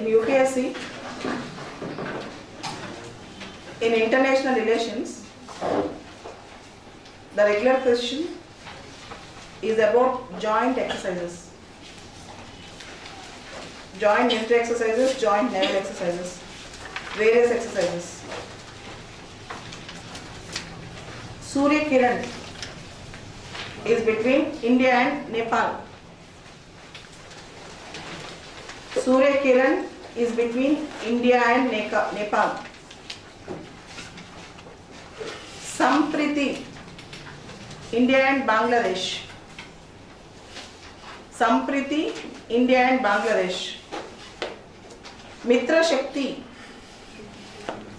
in UPSC, in international relations, the regular question is about joint exercises. Joint military exercises, joint naval exercises, various exercises. Surya Kiran is between India and Nepal. Surya Kiran is between India and Nepal. Sampriti, India and Bangladesh. Sampriti, India and Bangladesh. Mitra Shakti,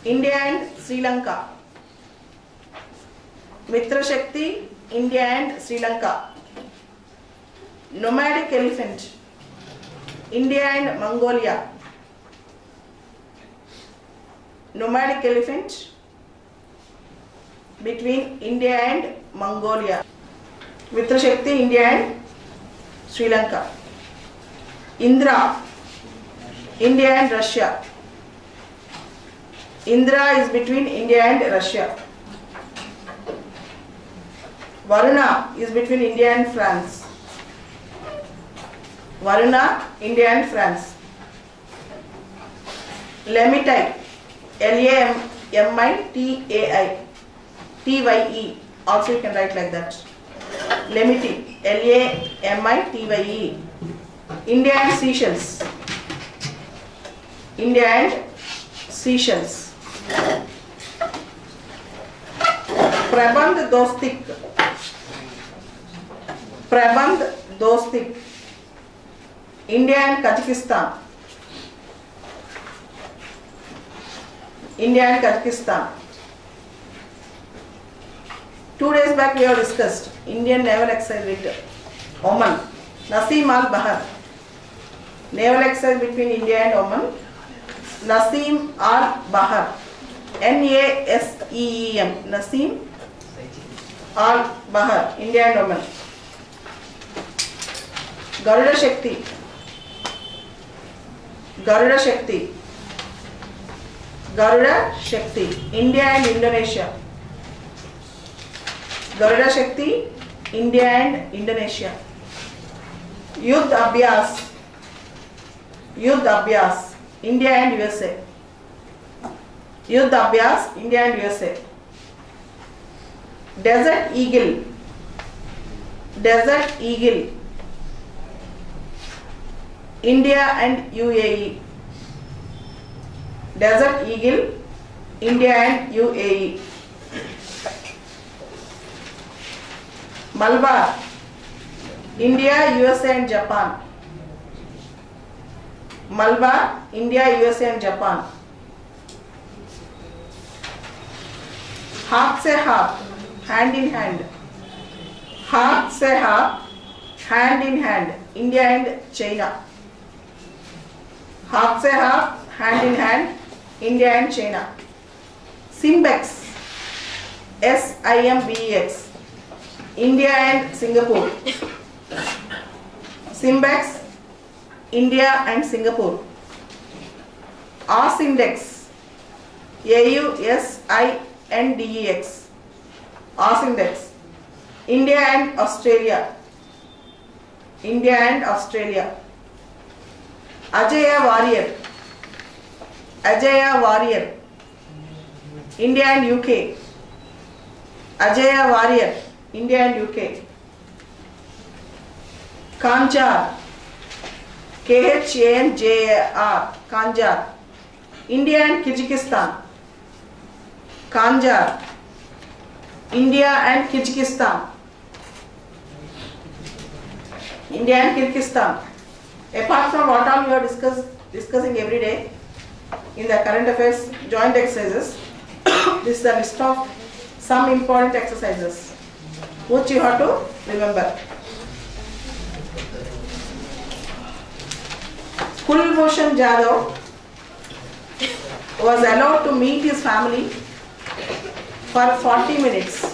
India and Sri Lanka. Mitra Shakti, India and Sri Lanka. Nomadic elephant, India and Mongolia. Nomadic elephant between India and Mongolia. Mitra Shakti, India and Sri Lanka. Indra, India and Russia. Indra is between India and Russia. Varuna is between India and France. Varuna, India and France. Lamitai, Lamitai, Tye, also you can write like that. Lemiti, Lamity, India and Seychelles. India and Seychelles. Prabandh Dostik. Prabandh Dostik, India and Kazakhstan. India and Kazakhstan. 2 days back we have discussed Indian naval exercise with Oman. Nasim al Bahar. Naval exercise between India and Oman. Nasim al Bahar. NASEEM. Nasim al Bahar. India and Oman. Garuda Shakti. Garuda Shakti. Garuda Shakti. India and Indonesia. Garuda Shakti, India and Indonesia. Yudh Abhyas. Yudh Abhyas, India and USA. Yudh Abhyas, India and USA. Desert Eagle. Desert Eagle, India and UAE. Desert Eagle, India and UAE. Malabar, India, USA and Japan. Malabar, India, USA and Japan. Haath se haath, hand in hand. Haath se haath, hand in hand, India and China. Haath se haath, hand in hand, India and China. Simbex, SIMBEX, India and Singapore. Simbex, India and Singapore. AUSINDEX, AUSINDEX, AUSINDEX, India and Australia. India and Australia. Ajaya Warrior. Ajaya Warrior, India and UK. Ajaya Warrior, India and UK. Kanjar, KHANJAR, Kanjar, India and Kyrgyzstan. Kanjar, India and Kyrgyzstan. India and Kyrgyzstan. Apart from what all you are discussing every day in the current affairs joint exercises, this is the list of some important exercises which you have to remember. Kulbhushan Jadhav was allowed to meet his family for 40 minutes.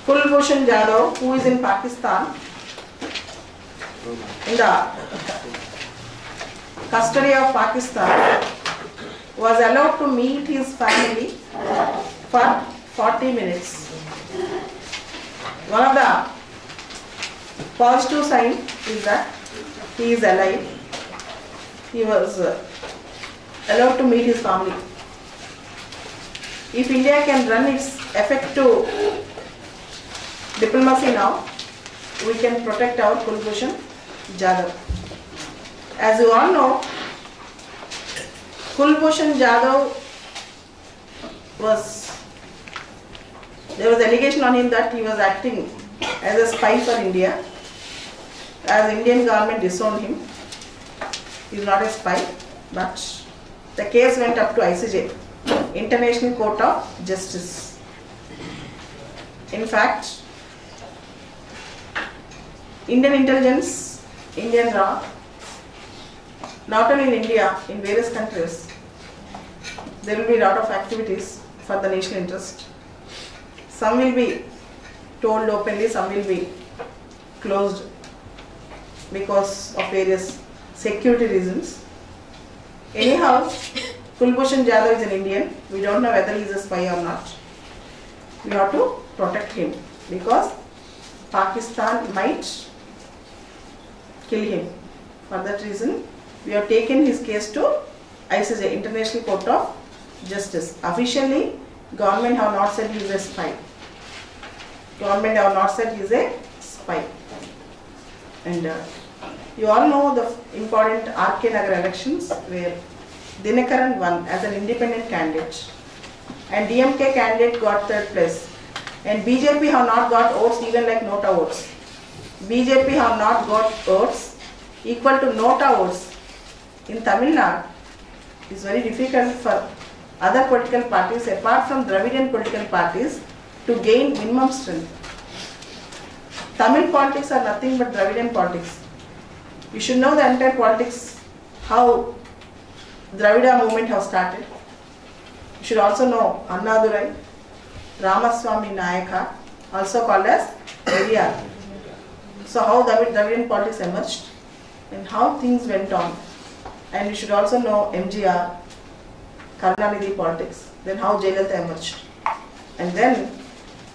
Kulbhushan Jadhav, who is in Pakistan, in the custody of Pakistan was allowed to meet his family for 40 minutes. One of the positive signs is that he is alive. He was allowed to meet his family. If India can run its effective diplomacy now, we can protect our Kulbhushan Jadhav. As you all know, Kulbhushan Jadhav there was allegation on him that he was acting as a spy for India. As Indian government disowned him, he is not a spy, but the case went up to ICJ, International Court of Justice. In fact, Indian intelligence, Indian law, not only in India, in various countries, there will be a lot of activities for the national interest. Some will be told openly, some will be closed because of various security reasons. Anyhow, Kulbhushan Jadhav is an Indian. We don't know whether he is a spy or not. We have to protect him because Pakistan might kill him. For that reason, we have taken his case to ICJ, International Court of Justice. Officially, government have not said he is a spy. Government have not said he is a spy. And you all know the important RK Nagar elections where Dinakaran won as an independent candidate and DMK candidate got third place. And BJP have not got votes even like Nota votes. BJP have not got votes equal to Nota votes. In Tamil Nadu, it is very difficult for other political parties apart from Dravidian political parties to gain minimum strength. Tamil politics are nothing but Dravidian politics. You should know the entire politics, how Dravida movement has started. You should also know Annadurai, Ramaswamy Nayaka, also called as Periyar. So how Dravidian politics emerged and how things went on. And you should also know MGR, Karunanidhi politics, then how Jayalalitha emerged. And then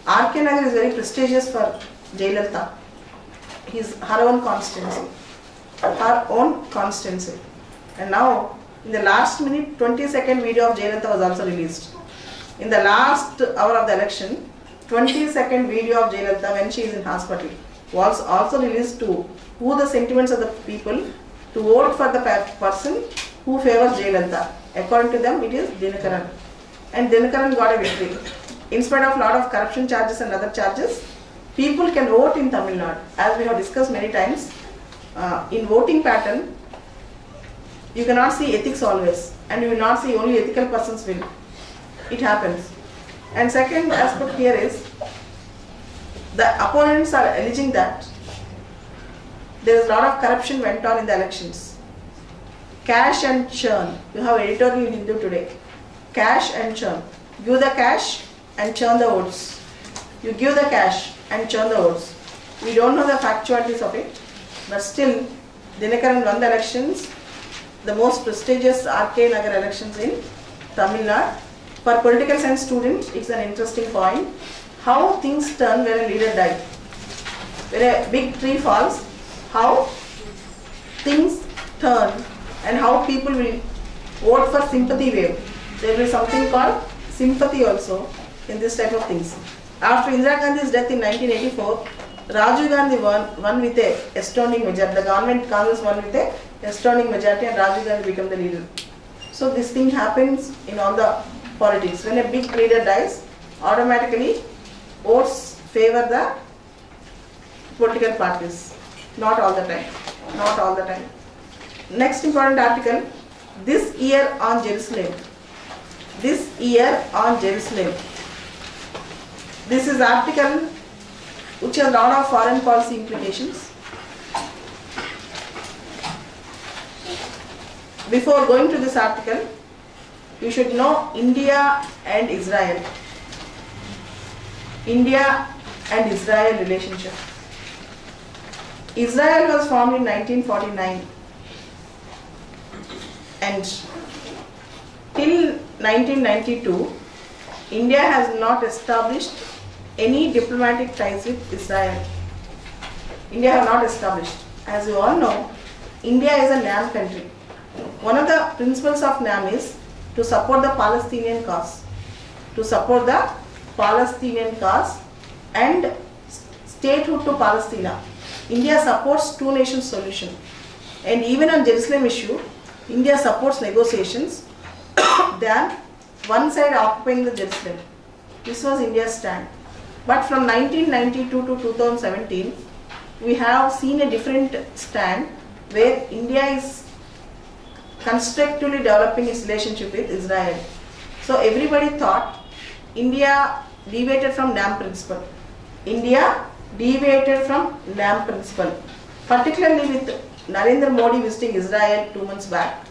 RK Nagar is very prestigious for Jayalalitha. Her own constituency. Her own constituency. And now, in the last minute, 20-second video of Jayalalitha was also released. In the last hour of the election, 20-second video of Jayalalitha when she is in hospital was also released to who the sentiments of the people to vote for the person who favors Jayalalitha. According to them, it is Dinakaran. And Dinakaran got a victory. In spite of lot of corruption charges and other charges, people can vote in Tamil Nadu. As we have discussed many times, in voting pattern, you cannot see ethics always, and you will not see only ethical persons will. It happens. And second aspect here is, the opponents are alleging that there is a lot of corruption went on in the elections. Cash and churn. You have editorial in Hindu today. Cash and churn. Give the cash and churn the votes. You give the cash and churn the votes. We don't know the factualities of it, but still, Dinakaran won the elections, the most prestigious RK Nagar elections in Tamil Nadu. For political science students, it's an interesting point. How things turn when a leader dies. When a big tree falls, how things turn and how people will vote for sympathy wave. There will be something called sympathy also in this type of things. After Indira Gandhi's death in 1984, Rajiv Gandhi won with a astounding majority. The government Congress won with a astounding majority and Rajiv Gandhi became the leader. So this thing happens in all the politics. When a big leader dies, automatically votes favor the political parties. Not all the time. Not all the time. Next important article, this year on Jerusalem. This year on Jerusalem. This is article which has a lot of foreign policy implications. Before going to this article, you should know India and Israel. India and Israel relationship. Israel was formed in 1949 and till 1992 India has not established any diplomatic ties with Israel. India have not established. As you all know, India is a NAM country. One of the principles of NAM is to support the Palestinian cause. To support the Palestinian cause and statehood to Palestine. India supports two nation solution. And even on Jerusalem issue, India supports negotiations than one side occupying the Jerusalem. This was India's stand. But from 1992 to 2017, we have seen a different stand where India is constructively developing its relationship with Israel. So everybody thought India deviated from NAM principle. India deviated from NAM principle, particularly with Narendra Modi visiting Israel 2 months back.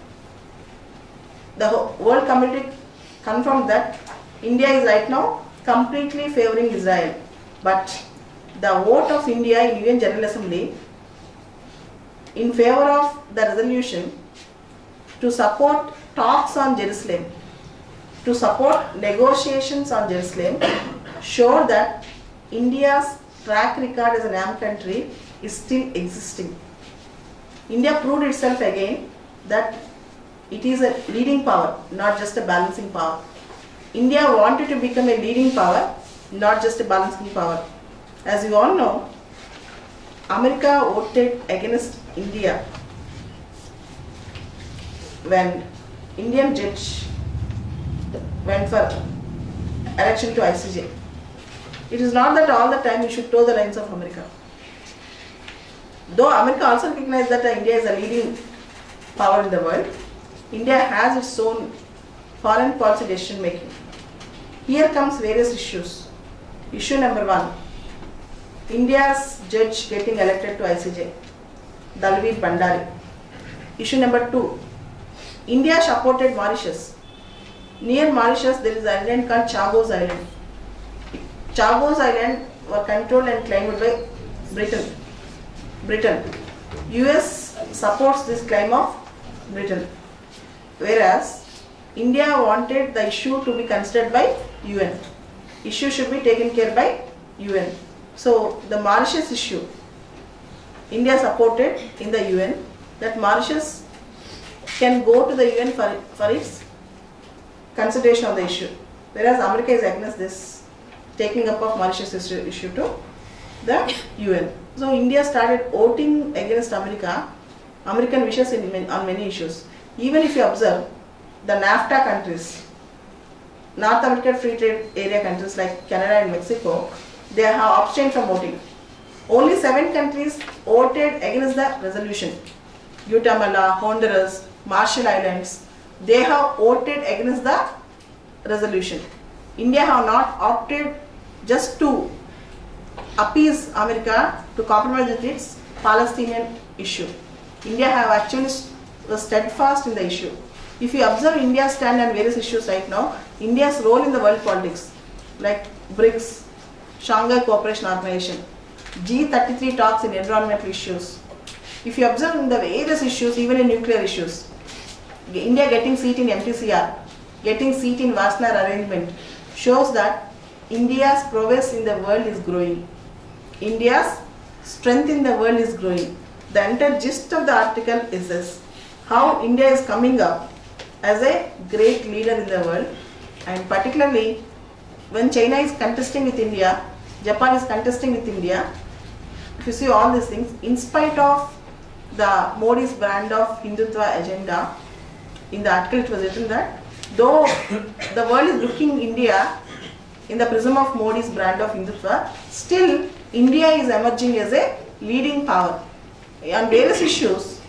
The world community confirmed that India is right now completely favoring Israel. But the vote of India in UN General Assembly in favor of the resolution to support talks on Jerusalem, to support negotiations on Jerusalem, showed that India's track record as a NAM country is still existing. India proved itself again that it is a leading power, not just a balancing power. India wanted to become a leading power, not just a balancing power. As you all know, America voted against India when Indian judge went for election to ICJ. It is not that all the time we should toe the lines of America. Though America also recognized that India is a leading power in the world, India has its own foreign policy decision making. Here comes various issues. Issue number 1, India's judge getting elected to ICJ, Dalveer Bhandari. Issue number 2, India supported Mauritius. Near Mauritius there is an island called Chagos Island. Chagos Island were controlled and claimed by Britain. US supports this claim of Britain. Whereas India wanted the issue to be considered by UN. Issue should be taken care by UN. So the Mauritius issue, India supported in the UN that Mauritius can go to the UN for its consideration of the issue. Whereas America is against this taking up of Mauritius issue to the UN. So India started voting against American wishes on many issues. Even if you observe the NAFTA countries, North American Free Trade Area countries like Canada and Mexico, they have abstained from voting. Only 7 countries voted against the resolution. Guatemala, Honduras, Marshall Islands, they have voted against the resolution. India have not opted just to appease America to compromise with its Palestinian issue. India have actually was steadfast in the issue. If you observe India's stand on various issues right now, India's role in the world politics, like BRICS, Shanghai Cooperation Organization, G33 talks in environmental issues. If you observe in the various issues, even in nuclear issues, India getting seat in MTCR, getting seat in Wassenaar arrangement, shows that India's prowess in the world is growing. India's strength in the world is growing. The entire gist of the article is this: how India is coming up as a great leader in the world, and particularly when China is contesting with India, Japan is contesting with India. If you see all these things, in spite of the Modi's brand of Hindutva agenda, in the article it was written that though the world is looking India in the prism of Modi's brand of Hindutva, still India is emerging as a leading power. On various issues,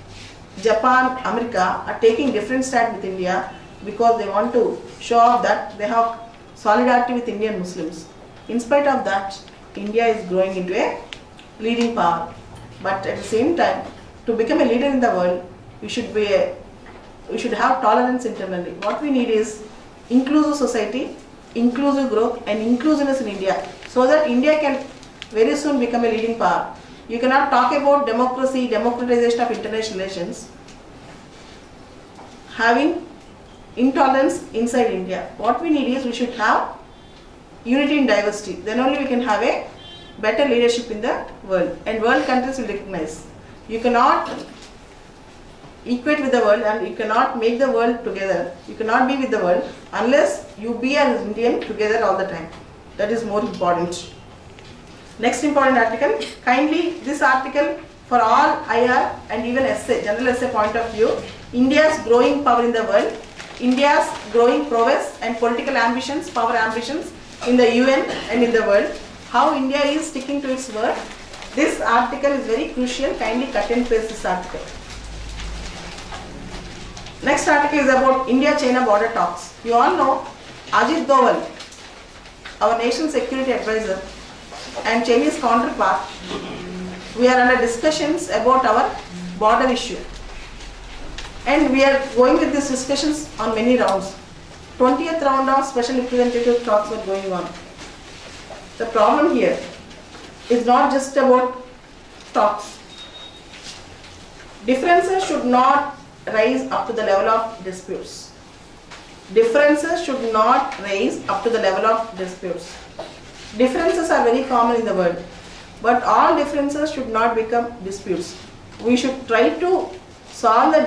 Japan, America are taking different stand with India because they want to show off that they have solidarity with Indian Muslims. In spite of that, India is growing into a leading power. But at the same time, to become a leader in the world, we should have tolerance internally. What we need is inclusive society, inclusive growth and inclusiveness in India, so that India can very soon become a leading power. You cannot talk about democracy, democratization of international relations, having intolerance inside India. What we need is we should have unity in diversity. Then only we can have a better leadership in the world, and world countries will recognize. You cannot equate with the world and you cannot make the world together. You cannot be with the world unless you be an Indian together all the time. That is more important. Next important article. Kindly, this article for all IR and even essay, general essay point of view, India's growing power in the world, India's growing prowess and political ambitions, power ambitions in the UN and in the world, how India is sticking to its word. This article is very crucial. Kindly cut and paste this article. Next article is about India-China border talks. You all know Ajit Doval, our national security advisor and Chinese counterpart, we are under discussions about our border issue. And we are going with these discussions on many rounds. 20th round of special representative talks were going on. The problem here is not just about talks. Differences should not rise up to the level of disputes. Differences should not rise up to the level of disputes. Differences are very common in the world, but all differences should not become disputes. We should try to solve the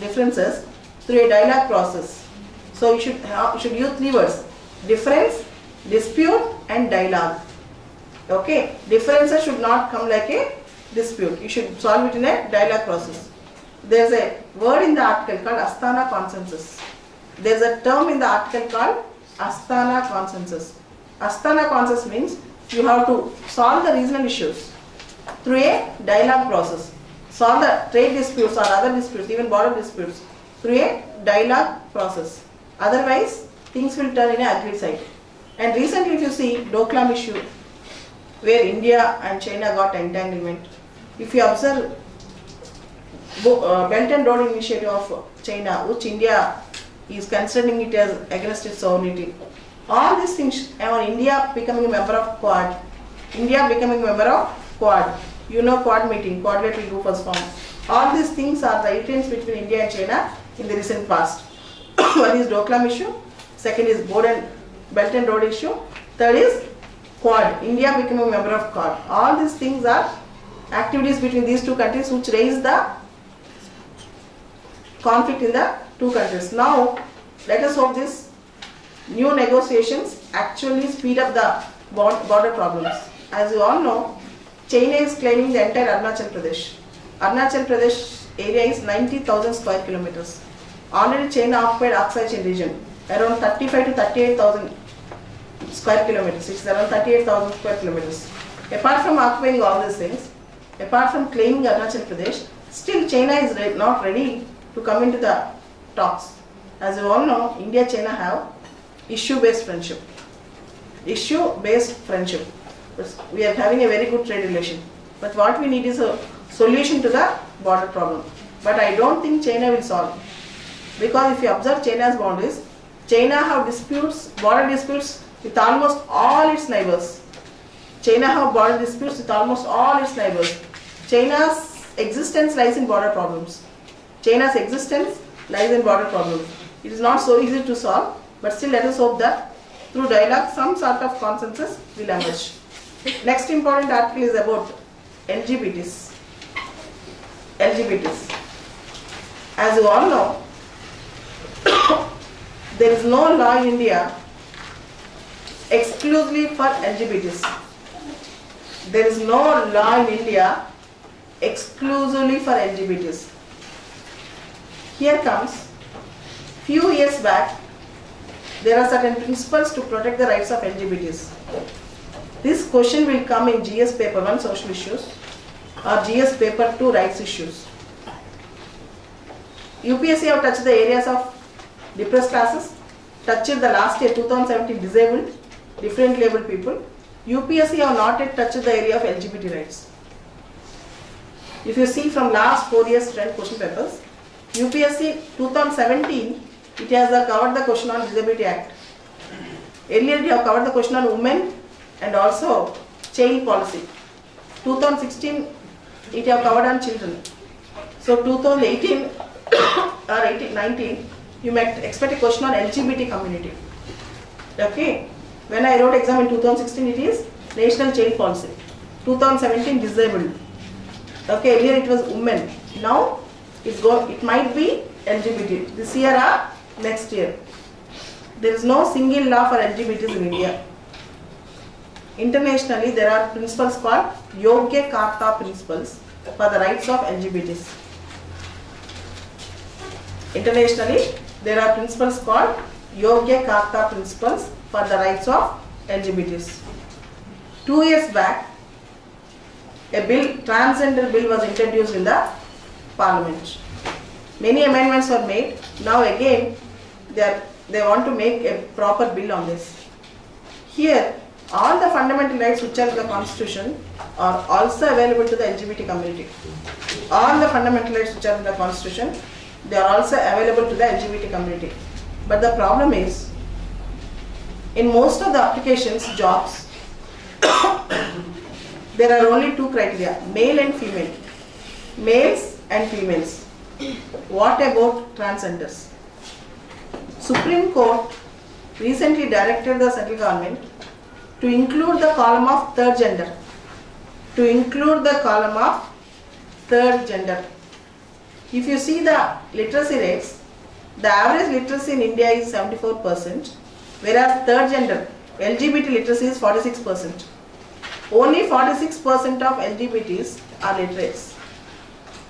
differences through a dialogue process. So you should use three words: difference, dispute and dialogue. Okay, differences should not come like a dispute. You should solve it in a dialogue process. There is a word in the article called Astana consensus. There is a term in the article called Astana consensus. Astana consensus means you have to solve the regional issues through a dialogue process. Solve the trade disputes or other disputes, even border disputes, through a dialogue process. Otherwise, things will turn in an ugly side. And recently, if you see Doklam issue, where India and China got entanglement, if you observe Belt and Road Initiative of China, which India is considering it as against its sovereignty, all these things, India becoming a member of Quad, India becoming a member of Quad, you know Quad meeting, Quadrilateral Group was formed. All these things are the influence between India and China in the recent past. One is Doklam issue, second is Belt and Road issue, third is Quad, India becoming a member of Quad. All these things are activities between these two countries which raise the conflict in the two countries. Now, let us hope this new negotiations actually speed up the border problems. As you all know, China is claiming the entire Arunachal Pradesh. Arunachal Pradesh area is 90,000 square kilometers. Already China occupied Aksai Chin region, around 35 to 38,000 square kilometers. It's around 38,000 square kilometers. Apart from occupying all these things, apart from claiming Arunachal Pradesh, still China is not ready to come into the talks. As you all know, India-China have issue-based friendship. Issue-based friendship. We are having a very good trade relation. But what we need is a solution to the border problem. But I don't think China will solve. Because if you observe China's boundaries, China have disputes, border disputes with almost all its neighbors. China have border disputes with almost all its neighbors. China's existence lies in border problems. China's existence lies in border problems. It is not so easy to solve, but still let us hope that through dialogue some sort of consensus will emerge. Next important article is about LGBTs. As you all know, there is no law in India exclusively for LGBTs. There is no law in India exclusively for LGBTs. Here comes, few years back, there are certain principles to protect the rights of LGBTs. This question will come in GS paper 1 social issues or GS paper 2 rights issues. UPSC have touched the areas of depressed classes, touched the last year 2017 disabled, differently abled people. UPSC have not yet touched the area of LGBT rights. If you see from last 4 years trend question papers, UPSC 2017, it has covered the question on Disability Act. Earlier they have covered the question on women and also child policy. 2016 it have covered on children. So 2018 or 19 you might expect a question on LGBT community. Okay. When I wrote exam in 2016 it is national child policy. 2017 disabled. Okay, earlier it was women. Now it might be LGBT. This year or next year. There is no single law for LGBTs in India. Internationally, there are principles called Yogya Karta principles for the rights of LGBTs. Internationally, there are principles called Yogya Karta principles for the rights of LGBTs. 2 years back, a transgender bill was introduced in the Parliament. Many amendments were made. Now again, they want to make a proper bill on this. Here, all the fundamental rights which are in the Constitution are also available to the LGBT community. All the fundamental rights which are in the Constitution, they are also available to the LGBT community. But the problem is, in most of the applications, jobs, there are only two criteria, male and female. Males and females. What about transgenders? Supreme Court recently directed the central government to include the column of third gender. To include the column of third gender. If you see the literacy rates, the average literacy in India is 74%, whereas third gender, LGBT literacy is 46%. Only 46% of LGBTs are literates,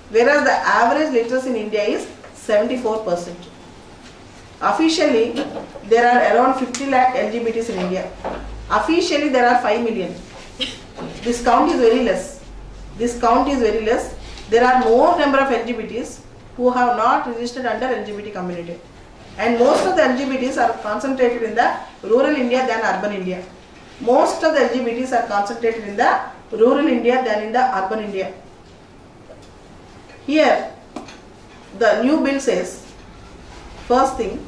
whereas the average literacy in India is 74%. Officially, there are around 50 lakh LGBTs in India. Officially, there are 5 million. This count is very less. This count is very less. There are more number of LGBTs who have not registered under LGBT community. And most of the LGBTs are concentrated in the rural India than urban India. Most of the LGBTs are concentrated in the rural India than in the urban India. Here, the new bill says, first thing,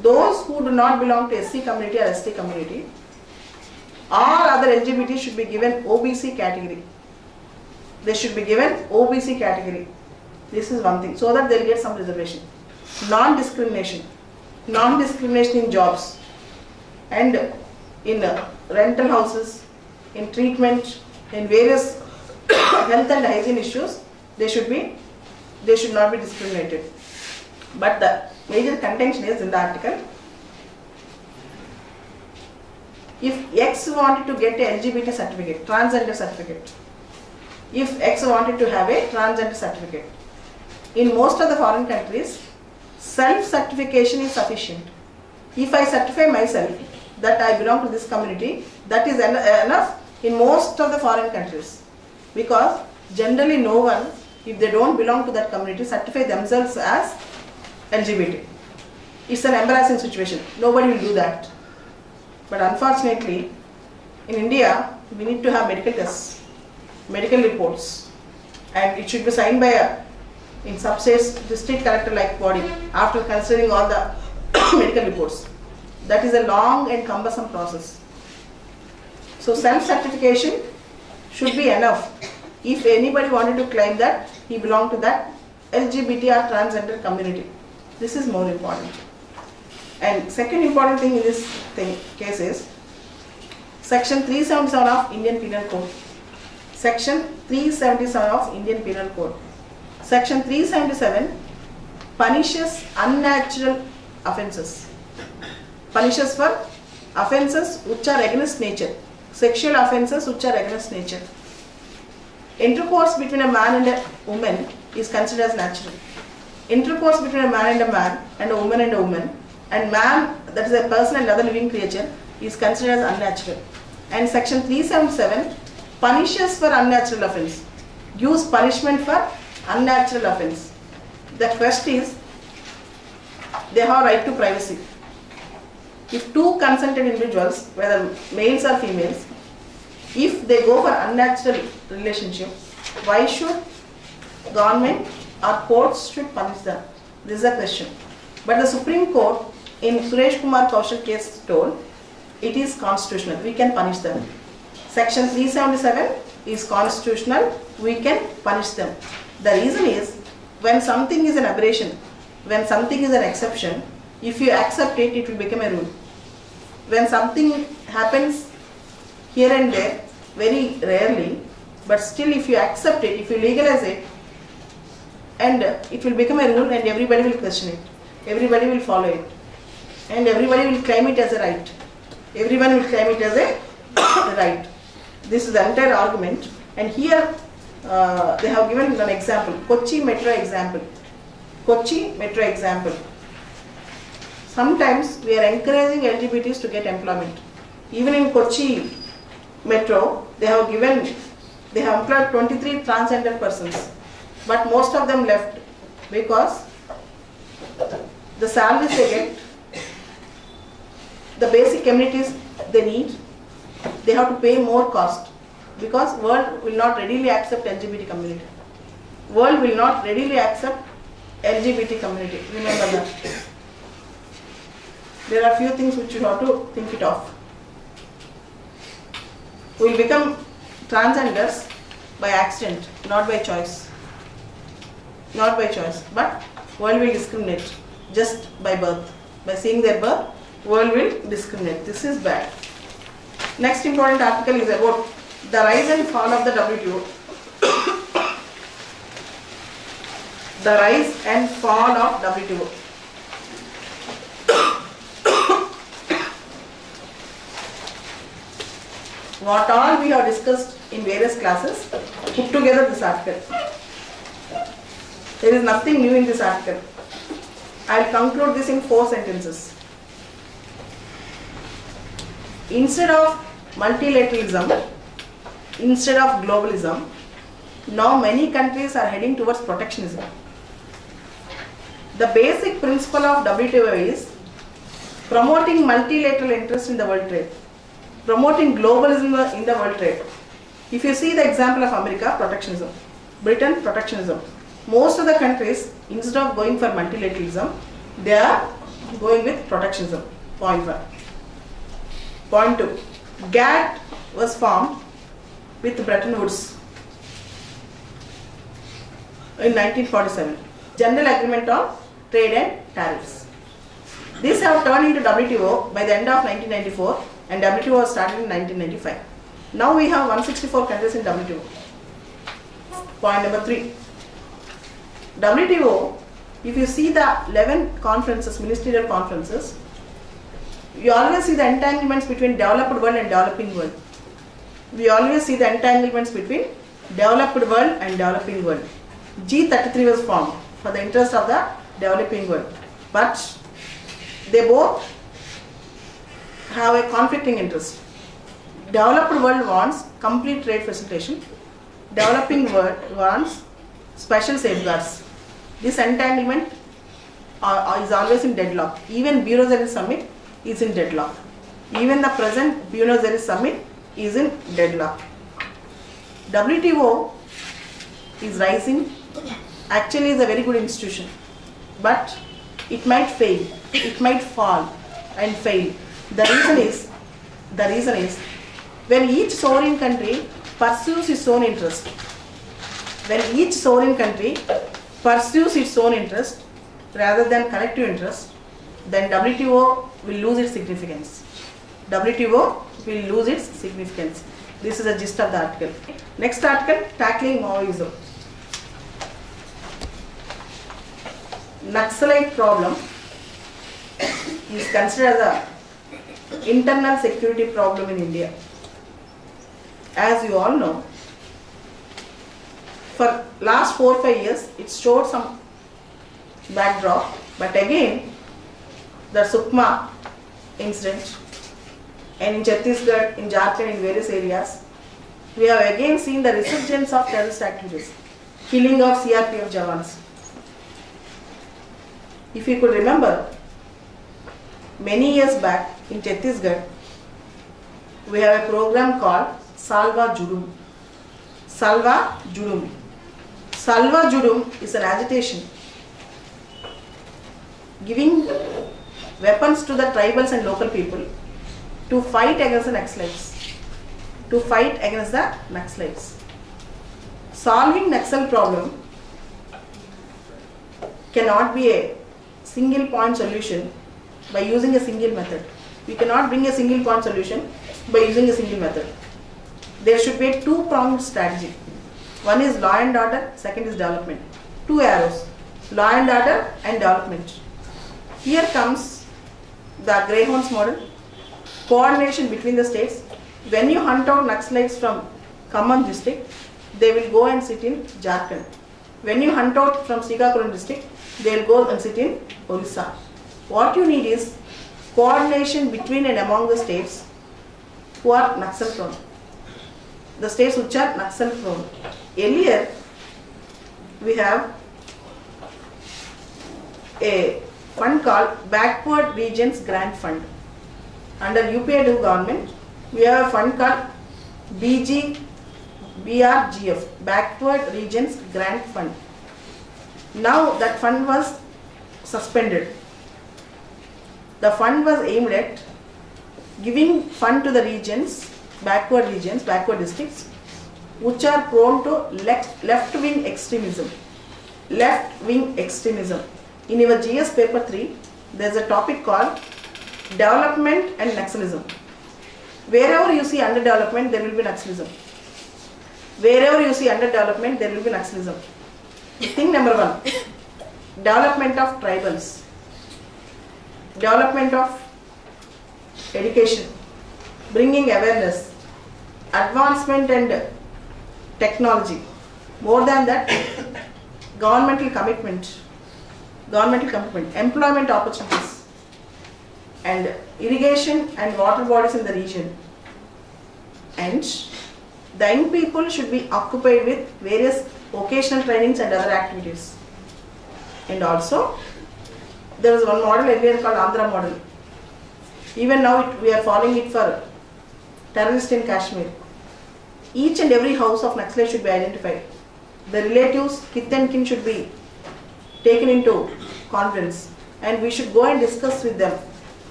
those who do not belong to SC community or ST community, all other LGBT should be given OBC category. They should be given OBC category. This is one thing, so that they will get some reservation. Non-discrimination. Non-discrimination in jobs and in rental houses, in treatment, in various health and hygiene issues, they should not be discriminated. But the major contention is in the article, if X wanted to get a LGBT certificate, transgender certificate, if X wanted to have a transgender certificate, in most of the foreign countries, self-certification is sufficient. If I certify myself that I belong to this community, that is enough in most of the foreign countries. Because generally no one, if they don't belong to that community, certify themselves as LGBT. It's an embarrassing situation. Nobody will do that. But unfortunately, in India, we need to have medical tests, medical reports, and it should be signed by a in substates district collector like body after considering all the medical reports. That is a long and cumbersome process. So self-certification should be enough if anybody wanted to claim that he belonged to that LGBT or transgender community. This is more important. And second important thing in this case is Section 377 of Indian Penal Code. Section 377 of Indian Penal Code. Section 377 punishes unnatural offences. Punishes for offences which are against nature. Sexual offences which are against nature. Intercourse between a man and a woman is considered as natural. Intercourse between a man and a woman, and man, that is a person and other living creature, is considered as unnatural. And Section 377 punishes for unnatural offence. Gives punishment for unnatural offence. The question is, they have right to privacy. If two consented individuals, whether males or females, if they go for unnatural relationship, why should government or courts should punish them? This is a question. But the Supreme Court in Suresh Kumar Kaushal case told it is constitutional. We can punish them. Section 377 is constitutional, we can punish them. The reason is, when something is an aberration, when something is an exception, if you accept it, it will become a rule. When something happens here and there, very rarely, but still if you accept it, if you legalize it, and it will become a rule and everybody will question it, everybody will follow it, and everybody will claim it as a right. Everyone will claim it as a right. This is the entire argument, and here they have given an example, Kochi metro example. Kochi metro example. Sometimes we are encouraging LGBTs to get employment. Even in Kochi metro, they have employed 23 transgender persons, but most of them left because the salaries they get, the basic amenities they need, they have to pay more cost, because world will not readily accept LGBT community. World will not readily accept LGBT community. Remember that. There are few things which you have to think it of. We will become transgenders by accident, not by choice. Not by choice, but world will discriminate just by birth. By seeing their birth, world will discriminate. This is bad. Next important article is about the rise and fall of the WTO. The rise and fall of WTO. What all we have discussed in various classes, put together this article. There is nothing new in this article. I will conclude this in 4 sentences. Instead of multilateralism, instead of globalism, now many countries are heading towards protectionism. The basic principle of WTO is promoting multilateral interest in the world trade, promoting globalism in the world trade. If you see the example of America, protectionism, Britain, protectionism. Most of the countries, instead of going for multilateralism, they are going with protectionism. Point 1. Point 2. GATT was formed with Bretton Woods in 1947. General Agreement on Trade and Tariffs. These have turned into WTO by the end of 1994, and WTO was started in 1995. Now we have 164 countries in WTO. Point number 3. WTO, if you see the 11 conferences, ministerial conferences, you always see the entanglements between developed world and developing world. We always see the entanglements between developed world and developing world. G33 was formed for the interest of the developing world, but they both have a conflicting interest. Developed world wants complete trade facilitation. Developing world wants special safeguards. This entanglement is always in deadlock. Even Buenos Aires Summit is in deadlock. Even the present Buenos Aires Summit is in deadlock. WTO is rising. Actually, is a very good institution, but it might fail. It might fall and fail. The reason is when each sovereign country pursues its own interest. When each sovereign country pursues its own interest rather than collective interest, then WTO will lose its significance. WTO will lose its significance. This is the gist of the article. Next article, tackling Maoism. Naxalite problem is considered as an internal security problem in India. As you all know, for last 4 or 5 years, it showed some backdrop, but again, the Sukma incident, and in Chhattisgarh, in Jharkhand, in various areas, we have again seen the resurgence of terrorist activities, killing of CRPF Jawans. If you could remember, many years back in Chhattisgarh, we have a program called Salva Judum. Salva Judum. Salva Judum is an agitation giving weapons to the tribals and local people to fight against the Naxalites. to fight against the Naxalites. Solving Naxal problem cannot be a single point solution by using a single method. We cannot bring a single point solution by using a single method. There should be a two-pronged strategy. One is law and order, second is development. Two arrows, law and order and development. Here comes the Greyhounds model, coordination between the states. When you hunt out Naxalites from Khammam district, they will go and sit in Jharkhand. When you hunt out from Srikakulam district, they will go and sit in Orissa. What you need is coordination between and among the states who are Naxal prone. The states which are Naxal prone. Earlier, we have a fund called Backward Regions Grant Fund. Under UPA government, we have a fund called BRGF, Backward Regions Grant Fund. Now that fund was suspended. The fund was aimed at giving fund to the regions, backward districts, which are prone to left-wing extremism. Left-wing extremism. In your GS paper 3, there is a topic called development and Naxalism. Wherever you see underdevelopment, there will be Naxalism. Wherever you see underdevelopment, there will be Naxalism. Thing number 1, development of tribals, development of education, bringing awareness, advancement and technology. More than that, governmental commitment, employment opportunities, and irrigation and water bodies in the region. And the young people should be occupied with various vocational trainings and other activities. And also, there was one model earlier called Andhra model. Even now we are following it for terrorists in Kashmir. Each and every house of Naxalite should be identified. The relatives, kith and kin should be taken into conference, and we should go and discuss with them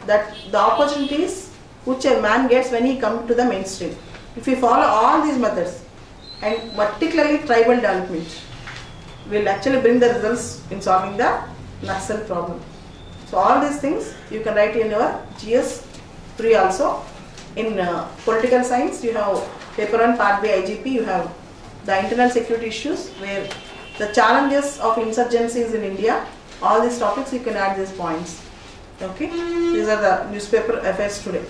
that the opportunities which a man gets when he comes to the mainstream. If we follow all these methods, and particularly tribal development, will actually bring the results in solving the Naxal problem. So all these things you can write in your GS 3 also. In political science, you have paper 1 part by IGP, you have the internal security issues where the challenges of insurgencies in India, all these topics you can add these points. Okay, these are the newspaper affairs today.